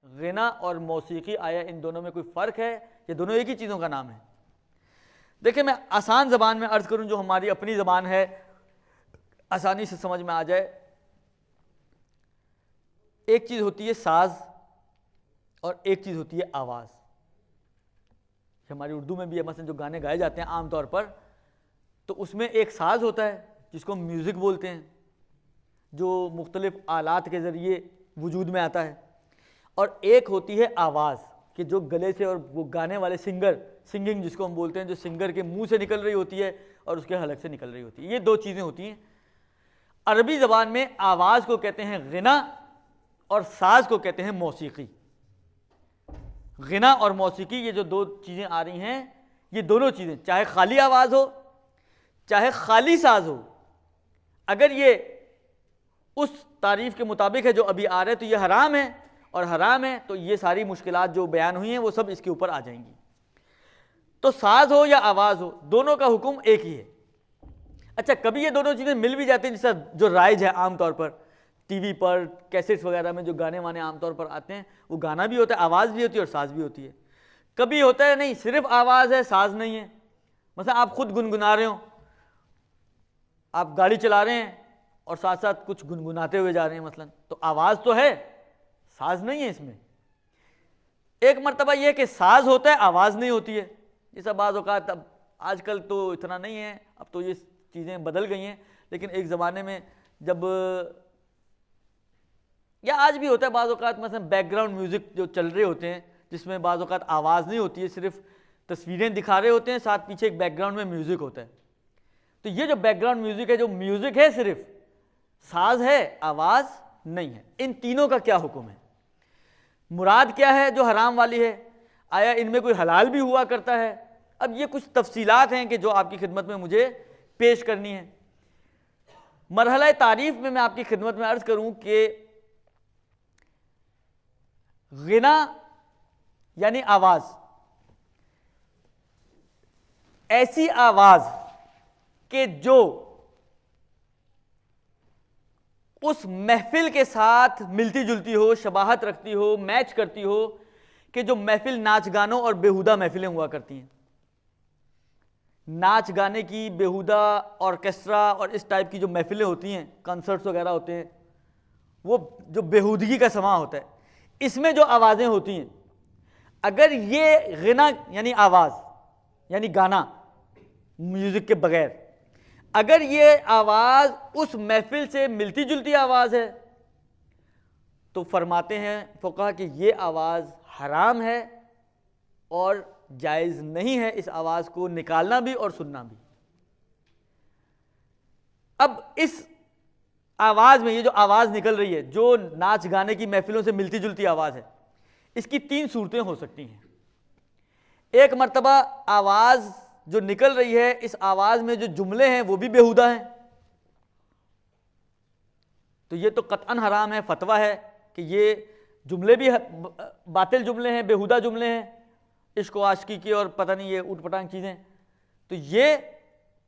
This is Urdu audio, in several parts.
غنا اور موسیقی، آیا ان دونوں میں کوئی فرق ہے یا دونوں ایک ہی چیزوں کا نام ہے؟ دیکھیں میں آسان زبان میں عرض کروں جو ہماری اپنی زبان ہے، آسانی سے سمجھ میں آ جائے. ایک چیز ہوتی ہے ساز اور ایک چیز ہوتی ہے آواز. ہماری اردو میں بھی ہے، مثلا جو گانے گائے جاتے ہیں عام طور پر تو اس میں ایک ساز ہوتا ہے جس کو ہم میوزک بولتے ہیں، جو مختلف آلات کے ذریعے وجود میں آتا ہے، اور ایک ہوتی ہے آواز کہ جو گلے سے اور وہ گانے والے سنگنگ جس کو ہم بولتے ہیں، جو سنگر کے منہ سے نکل رہی ہوتی ہے اور اس کے حلق سے نکل رہی ہوتی ہے. یہ دو چیزیں ہوتی ہیں. عربی زبان میں آواز کو کہتے ہیں غنا اور ساز کو کہتے ہیں موسیقی. غنا اور موسیقی یہ جو دو چیزیں آ رہی ہیں، یہ دونوں چیزیں چاہے خالی آواز ہو چاہے خالی ساز ہو، اگر یہ اس تعریف کے مطابق ہے جو ابھی آ رہے تو یہ حرام ہے، اور حرام ہے تو یہ ساری مشکلات جو بیان ہوئی ہیں وہ سب اس کے اوپر آ جائیں گی. تو ساز ہو یا آواز ہو، دونوں کا حکم ایک ہی ہے. اچھا کبھی یہ دونوں چیزیں مل بھی جاتی ہیں، جیسا جو رائج ہے عام طور پر ٹی وی پر کیسٹس وغیرہ میں جو گانے وانے عام طور پر آتے ہیں، وہ گانا بھی ہوتا ہے، آواز بھی ہوتی ہے اور ساز بھی ہوتی ہے. کبھی ہوتا ہے نہیں صرف آواز ہے ساز نہیں ہے، مثلا آپ خود گنگنا رہے ہوں، آپ گاڑی چلا رہے ہیں اور ساتھ ساتھ کچھ گنگناتے ہوئے جا رہے ہیں مثلا، تو آواز تو ہے ساز نہیں ہے اس میں. ایک مرتبہ یہ کہ ساز ہوتا ہے آواز نہیں ہوتی ہے، جیسا بعض اوقات اب آج کل تو اتنا نہیں ہے، اب تو یہ چیزیں بدل گئی ہیں، لیکن ایک زمانے میں جب یا آج بھی ہوتا ہے بعض اوقات مثلا بیک گراؤنڈ میوزک جو چل رہے ہوتے ہیں جس میں بعض اوقات آواز نہیں ہوتی ہے، صرف تصویریں دکھا رہے ہوتے ہیں، ساتھ پیچھے ایک بیک گراؤنڈ میں میوزک ہوتا ہے. تو یہ جو بیک گراؤنڈ میوزک ہے، جو میوزک ہے صرف ساز ہے آواز نہیں ہے. ان تینوں کا کیا حکم ہے؟ مراد کیا ہے جو حرام والی ہے؟ آیا ان میں کوئی حلال بھی ہوا کرتا ہے؟ اب یہ کچھ تفصیلات ہیں کہ جو آپ کی خدمت میں مجھے پیش کرنی ہے. مرحلہ تعریف میں میں آپ کی خدمت میں عرض کروں کہ غنا یعنی آواز، ایسی آواز کہ جو اس محفل کے ساتھ ملتی جلتی ہو، شباہت رکھتی ہو، میچ کرتی ہو، کہ جو محفل ناچ گانوں اور بیہودہ محفلیں ہوا کرتی ہیں. ناچ گانے کی، بیہودہ آرکیسٹرا اور اس ٹائپ کی جو محفلیں ہوتی ہیں، کنسرٹس وغیرہ ہوتے ہیں، وہ جو بیہودگی کا سماں ہوتا ہے، اس میں جو آوازیں ہوتی ہیں، اگر یہ غنا یعنی آواز یعنی گانا میوزک کے بغیر، اگر یہ آواز اس محفل سے ملتی جلتی آواز ہے تو فرماتے ہیں فقہا کہ یہ آواز حرام ہے اور جائز نہیں ہے اس آواز کو نکالنا بھی اور سننا بھی. اب اس آواز میں یہ جو آواز نکل رہی ہے جو ناچ گانے کی محفلوں سے ملتی جلتی آواز ہے، اس کی تین صورتیں ہو سکتی ہیں. ایک مرتبہ آواز جو نکل رہی ہے، اس آواز میں جو جملے ہیں وہ بھی بیہودہ ہیں، تو یہ تو قطعاً حرام ہے، فتویٰ ہے کہ یہ جملے بھی باطل جملے ہیں، بیہودہ جملے ہیں، عشق و عاشقی کی اور پتہ نہیں یہ اوٹ پٹانگ چیزیں. تو یہ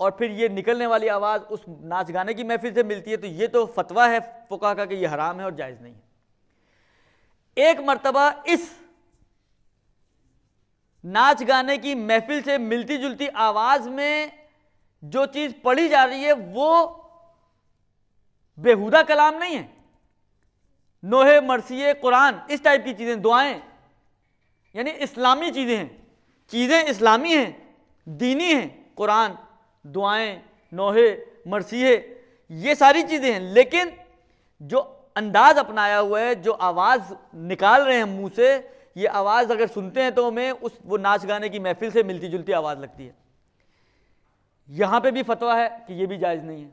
اور پھر یہ نکلنے والی آواز اس ناچ گانے کی محفل سے ملتی ہے، تو یہ تو فتویٰ ہے فقہا کا کہ یہ حرام ہے اور جائز نہیں ہے. ایک مرتبہ اس ناچ گانے کی محفل سے ملتی جلتی آواز میں جو چیز پڑھی جا رہی ہے وہ بیہودہ کلام نہیں ہے، نوحے مرثیے قرآن اس ٹائپ کی چیزیں، دعائیں، یعنی اسلامی چیزیں ہیں، چیزیں اسلامی ہیں، دینی ہیں، قرآن، دعائیں، نوحے مرثیے، یہ ساری چیزیں ہیں، لیکن جو انداز اپنایا ہوا ہے، جو آواز نکال رہے ہیں منہ سے، یہ آواز اگر سنتے ہیں تو ہمیں وہ ناچ گانے کی محفل سے ملتی جلتی آواز لگتی ہے. یہاں پہ بھی فتویٰ ہے کہ یہ بھی جائز نہیں ہے.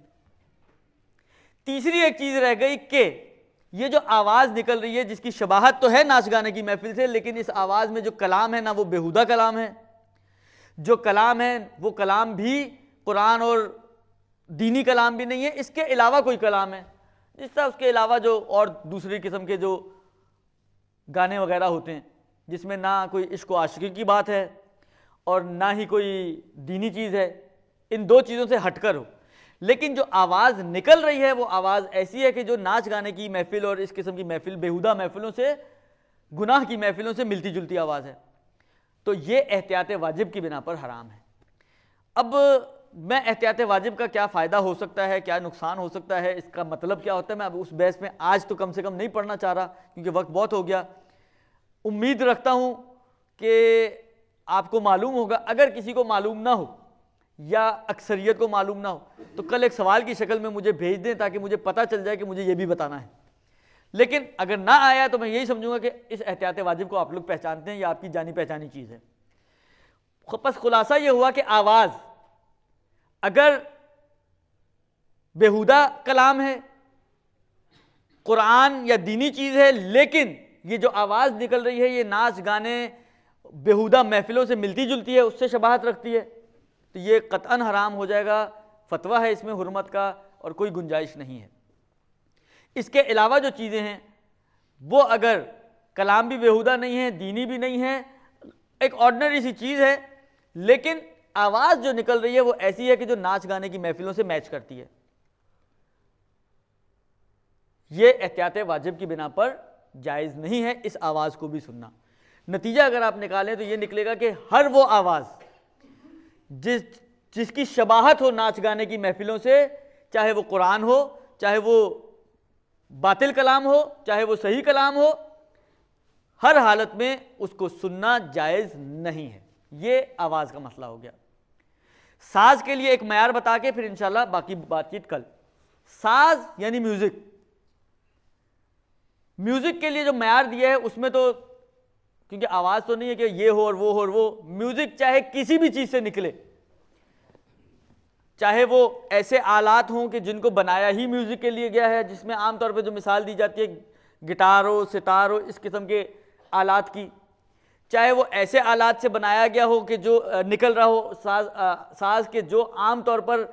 تیسری ایک چیز رہ گئی کہ یہ جو آواز نکل رہی ہے جس کی شباہت تو ہے ناچ گانے کی محفل سے، لیکن اس آواز میں جو کلام ہے نا وہ بیہودہ کلام ہے، جو کلام ہے وہ کلام بھی قرآن اور دینی کلام بھی نہیں ہے، اس کے علاوہ کوئی کلام ہے، جس طرح اس کے علاوہ جو اور دوسری قسم کے جو گانے وغیرہ ہوتے ہیں جس میں نہ کوئی عشق و عاشقی کی بات ہے اور نہ ہی کوئی دینی چیز ہے، ان دو چیزوں سے ہٹ کر ہو. لیکن جو آواز نکل رہی ہے وہ آواز ایسی ہے کہ جو ناچ گانے کی محفل اور اس قسم کی محفل، بیہودہ محفلوں سے گناہ کی محفلوں سے ملتی جلتی آواز ہے، تو یہ احتیاط واجب کی بنا پر حرام ہے۔ اب میں احتیاط واجب کا کیا فائدہ ہو سکتا ہے، کیا نقصان ہو سکتا ہے، اس کا مطلب کیا ہوتا ہے، میں اب اس بحث میں آج تو کم سے کم نہیں پڑھنا چاہ رہا کیونکہ وقت بہت ہو گیا۔ امید رکھتا ہوں کہ آپ کو معلوم ہوگا، اگر کسی کو معلوم نہ ہو یا اکثریت کو معلوم نہ ہو تو کل ایک سوال کی شکل میں مجھے بھیج دیں تاکہ مجھے پتہ چل جائے کہ مجھے یہ بھی بتانا ہے۔ لیکن اگر نہ آیا تو میں یہی سمجھوں گا کہ اس احتیاط واجب کو آپ لوگ پہچانتے ہیں، یا آپ کی جانی پہچانی چیز ہے۔ بس خلاصہ یہ ہوا کہ آواز اگر بیہودہ کلام ہے، قرآن یا دینی چیز ہے، لیکن یہ جو آواز نکل رہی ہے یہ ناچ گانے بیہودہ محفلوں سے ملتی جلتی ہے، اس سے شباہت رکھتی ہے، تو یہ قطعاً حرام ہو جائے گا۔ فتویٰ ہے اس میں حرمت کا اور کوئی گنجائش نہیں ہے۔ اس کے علاوہ جو چیزیں ہیں وہ اگر کلام بھی بیہودہ نہیں ہے، دینی بھی نہیں ہے، ایک آرڈنری سی چیز ہے، لیکن آواز جو نکل رہی ہے وہ ایسی ہے کہ جو ناچ گانے کی محفلوں سے میچ کرتی ہے، یہ احتیاط واجب کی بنا پر جائز نہیں ہے اس آواز کو بھی سننا۔ نتیجہ اگر آپ نکالیں تو یہ نکلے گا کہ ہر وہ آواز جس کی شباہت ہو ناچ گانے کی محفلوں سے، چاہے وہ قرآن ہو، چاہے وہ باطل کلام ہو، چاہے وہ صحیح کلام ہو، ہر حالت میں اس کو سننا جائز نہیں ہے۔ یہ آواز کا مسئلہ ہو گیا۔ ساز کے لیے ایک معیار بتا کے پھر انشاءاللہ باقی بات چیت کل۔ ساز یعنی میوزک، میوزک کے لیے جو معیار دیا ہے اس میں تو کیونکہ آواز تو نہیں ہے کہ یہ ہو اور وہ ہو اور وہ، میوزک چاہے کسی بھی چیز سے نکلے، چاہے وہ ایسے آلات ہوں کہ جن کو بنایا ہی میوزک کے لیے گیا ہے، جس میں عام طور پہ جو مثال دی جاتی ہے گٹار ہو، ستار ہو، اس قسم کے آلات کی، چاہے وہ ایسے آلات سے بنایا گیا ہو کہ جو نکل رہا ہو ساز کے جو عام طور پر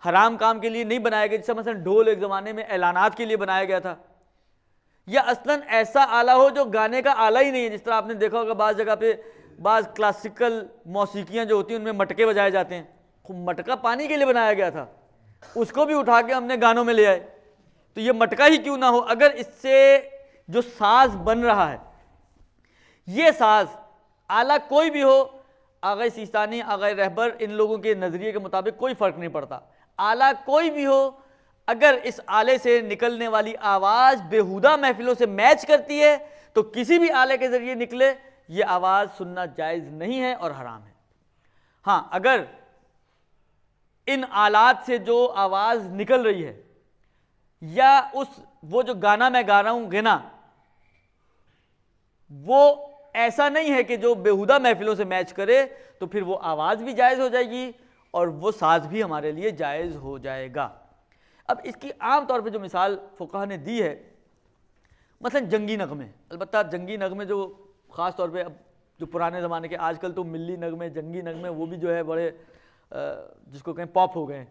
حرام کام کے لیے نہیں بنایا گیا، جیسے مثلا ڈھول ایک زمانے میں اعلانات کے لیے بنایا گیا تھا، یا اصلاً ایسا آلہ ہو جو گانے کا آلہ ہی نہیں ہے، جس طرح آپ نے دیکھا ہوگا بعض جگہ پہ بعض کلاسیکل موسیقیاں جو ہوتی ہیں ان میں مٹکے بجائے جاتے ہیں، مٹکا پانی کے لیے بنایا گیا تھا، اس کو بھی اٹھا کے ہم نے گانوں میں لے آئے، تو یہ مٹکا ہی کیوں نہ ہو، اگر اس سے جو ساز بن رہا ہے، یہ ساز آلہ کوئی بھی ہو، آغا سیستانی، آغا رہبر، ان لوگوں کے نظریے کے مطابق کوئی فرق نہیں پڑتا، آلہ کوئی بھی ہو، اگر اس آلے سے نکلنے والی آواز بیہودہ محفلوں سے میچ کرتی ہے تو کسی بھی آلے کے ذریعے نکلے یہ آواز سننا جائز نہیں ہے اور حرام ہے۔ ہاں، اگر ان آلات سے جو آواز نکل رہی ہے یا وہ جو گانا میں گا رہا ہوں گنا، وہ ایسا نہیں ہے کہ جو بیہودہ محفلوں سے میچ کرے، تو پھر وہ آواز بھی جائز ہو جائے گی اور وہ ساز بھی ہمارے لیے جائز ہو جائے گا۔ اب اس کی عام طور پہ جو مثال فقہ نے دی ہے، مثلا جنگی نغمے، البتہ جنگی نغمے جو خاص طور پہ اب جو پرانے زمانے کے، آج کل تو ملی نغمے، جنگی نغمے، وہ بھی جو ہے بڑے جس کو کہیں پاپ ہو گئے ہیں،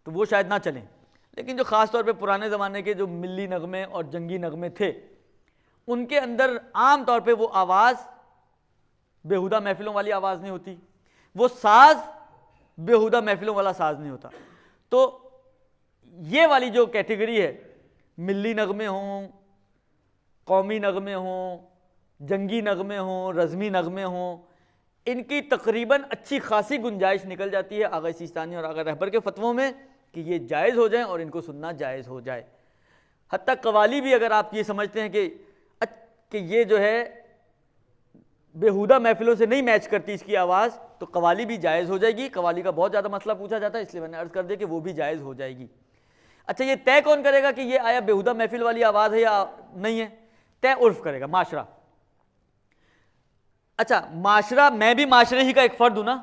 تو وہ شاید نہ چلیں، لیکن جو خاص طور پہ پرانے زمانے کے جو ملی نغمے اور جنگی نغمے تھے، ان کے اندر عام طور پہ وہ آواز بیہودہ محفلوں والی آواز نہیں ہوتی، وہ ساز بیہودہ محفلوں والا ساز نہیں ہوتا۔ تو یہ والی جو کیٹیگری ہے، ملی نغمے ہوں، قومی نغمے ہوں، جنگی نغمے ہوں، رزمی نغمے ہوں، ان کی تقریباً اچھی خاصی گنجائش نکل جاتی ہے آغا سیستانی اور آغا رہبر کے فتووں میں کہ یہ جائز ہو جائیں اور ان کو سننا جائز ہو جائے۔ حتیٰ قوالی بھی اگر آپ یہ سمجھتے ہیں کہ یہ جو ہے بیہودہ محفلوں سے نہیں میچ کرتی اس کی آواز، تو قوالی بھی جائز ہو جائے گی۔ قوالی کا بہت زیادہ مسئلہ پوچھا جاتا ہے، اس لیے میں نے عرض کر دیا کہ وہ بھی جائز ہو جائے گی۔ اچھا، یہ طے کون کرے گا کہ یہ آیا بیہودہ محفل والی آواز ہے یا نہیں ہے؟ طے عرف کرے گا، معاشرہ۔ اچھا، معاشرہ، میں بھی معاشرے ہی کا ایک فرد ہوں نا،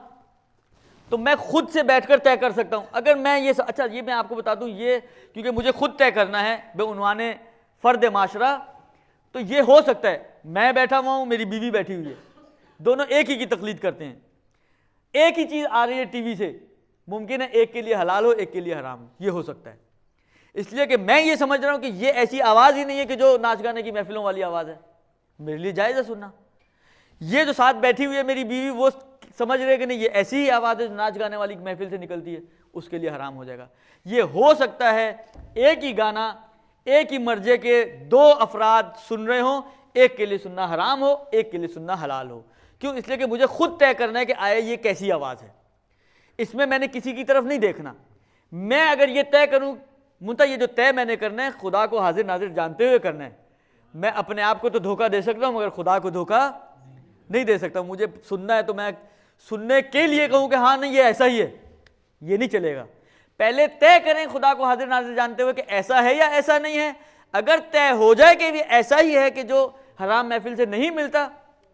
تو میں خود سے بیٹھ کر طے کر سکتا ہوں۔ اگر میں اچھا یہ میں آپ کو بتا دوں، یہ کیونکہ مجھے خود طے کرنا ہے بعنوان فرد معاشرہ، تو یہ ہو سکتا ہے میں بیٹھا ہوا ہوں، میری بیوی بیٹھی ہوئی ہے، دونوں ایک ہی کی تقلید کرتے ہیں، ایک ہی چیز آ رہی ہے ٹی وی سے، ممکن ہے ایک کے لیے حلال ہو ایک کے لیے حرام ہو، یہ ہو سکتا ہے، اس لیے کہ میں یہ سمجھ رہا ہوں کہ یہ ایسی آواز ہی نہیں ہے کہ جو ناچ گانے کی محفلوں والی آواز ہے، میرے لیے جائز ہے سننا۔ یہ جو ساتھ بیٹھی ہوئی ہے میری بیوی، وہ سمجھ رہے کہ نہیں یہ ایسی ہی آواز ہے جو ناچ گانے والی محفل سے نکلتی ہے، اس کے لیے حرام ہو جائے گا۔ یہ ہو سکتا ہے ایک ہی گانا ایک ہی مرجے کے دو افراد سن رہے ہوں، ایک کے لیے سننا حرام ہو، ایک کے لیے سننا حلال ہو. کیوں؟ اس لیے کہ مجھے خود طے کرنا ہے کہ آیا یہ کیسی آواز ہے، اس میں نے کسی کی طرف نہیں دیکھنا. میں اگر یہ طے کروں، یہ جو طے میں نے کرنا ہے خدا کو حاضر ناظر جانتے ہوئے کرنا ہے. میں اپنے آپ کو تو دھوکہ دے سکتا ہوں مگر خدا کو دھوکہ نہیں دے سکتا. مجھے سننا ہے تو میں سننے کے لیے کہوں کہ ہاں نہیں یہ ایسا ہی ہے، یہ نہیں چلے گا. پہلے طے کریں خدا کو حاضر ناظر جانتے ہوئے کہ ایسا ہے یا ایسا نہیں ہے. اگر طے ہو جائے کہ یہ ایسا ہی ہے کہ جو حرام محفل سے نہیں ملتا،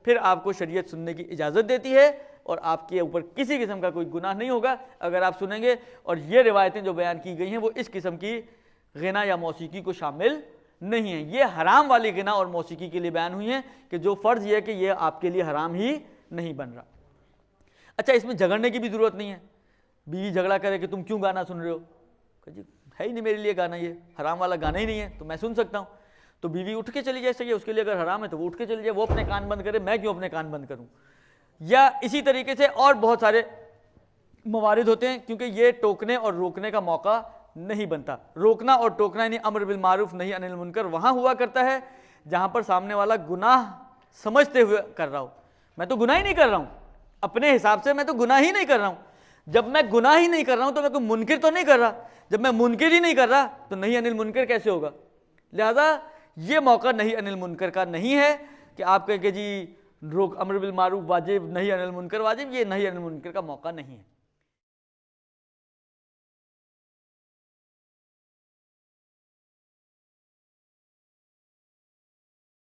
پھر آپ کو شریعت سننے کی اجازت دیتی ہے اور آپ کے اوپر کسی قسم کا کوئی گناہ نہیں ہوگا اگر آپ سنیں گے. اور یہ روایتیں جو بیان کی گئی ہیں وہ اس قسم کی غنا یا موسیقی کو شامل نہیں ہیں. یہ حرام والی غنا اور موسیقی کے لیے بیان ہوئی ہیں کہ جو فرض یہ ہے کہ یہ آپ کے لیے حرام ہی نہیں بن رہا. اچھا، اس میں جھگڑنے کی بھی ضرورت نہیں ہے. بیوی جھگڑا کرے کہ تم کیوں گانا سن رہے ہو، کہ جی ہے ہی نہیں میرے لیے گانا، یہ حرام والا گانا ہی نہیں ہے تو میں سن سکتا ہوں. تو بیوی اٹھ کے چلی جائے، صحیح ہے، اس کے لیے اگر حرام ہے تو وہ اٹھ کے چلی جائے، وہ اپنے کان بند کرے، میں کیوں اپنے کان بند کروں. یا اسی طریقے سے اور بہت سارے موارد ہوتے ہیں، کیونکہ یہ ٹوکنے اور روکنے کا موقع نہیں بنتا. روکنا اور ٹوکنا یعنی امر بالمعروف نہی عن المنکر وہاں ہوا کرتا ہے جہاں پر سامنے والا گناہ سمجھتے ہوئے کر رہا ہو. میں تو گناہ ہی نہیں کر رہا ہوں، اپنے حساب سے میں تو گناہ ہی نہیں کر رہا ہوں. جب میں گناہ ہی نہیں کر رہا ہوں تو میں کوئی منکر تو نہیں کر رہا. جب میں منکر ہی نہیں کر رہا تو نہی عن المنکر کیسے ہوگا. لہذا یہ موقع نہی عن المنکر کا نہیں ہے کہ آپ کہیں کہ جی امر بالمعروف واجب، نہی عن المنکر واجب. یہ نہی عن المنکر کا موقع نہیں ہے.